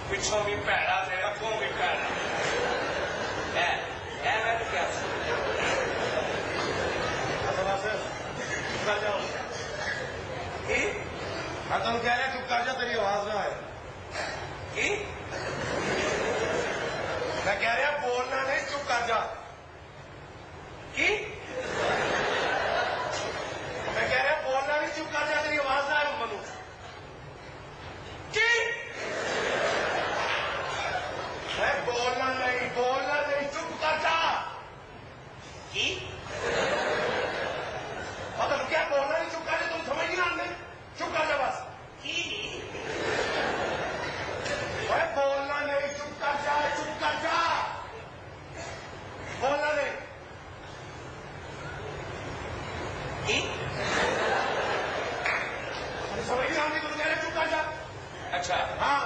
پچھوں بھی پیڑا تے اگوں بھی پیڑا میں تو کیا میں تمہیں کہہ رہا چپ کر جا تیری آواز نہ آئے میں کہہ رہا بولنا نہیں چپ کر جا میں کہہ رہا بولنا نہیں چپ کر جا تیری آواز نہ آئے منو میں بولنا نہیں چپ کر جا مطلب کیا بولنا نہیں چپ کر جا تم سمجھ نہیں آتے چپ کر جا بس بولنا نہیں چپ کر جا بولنا نہیں سمجھ نہیں آتی تم کہہ رہے چپ کر جا اچھا ہاں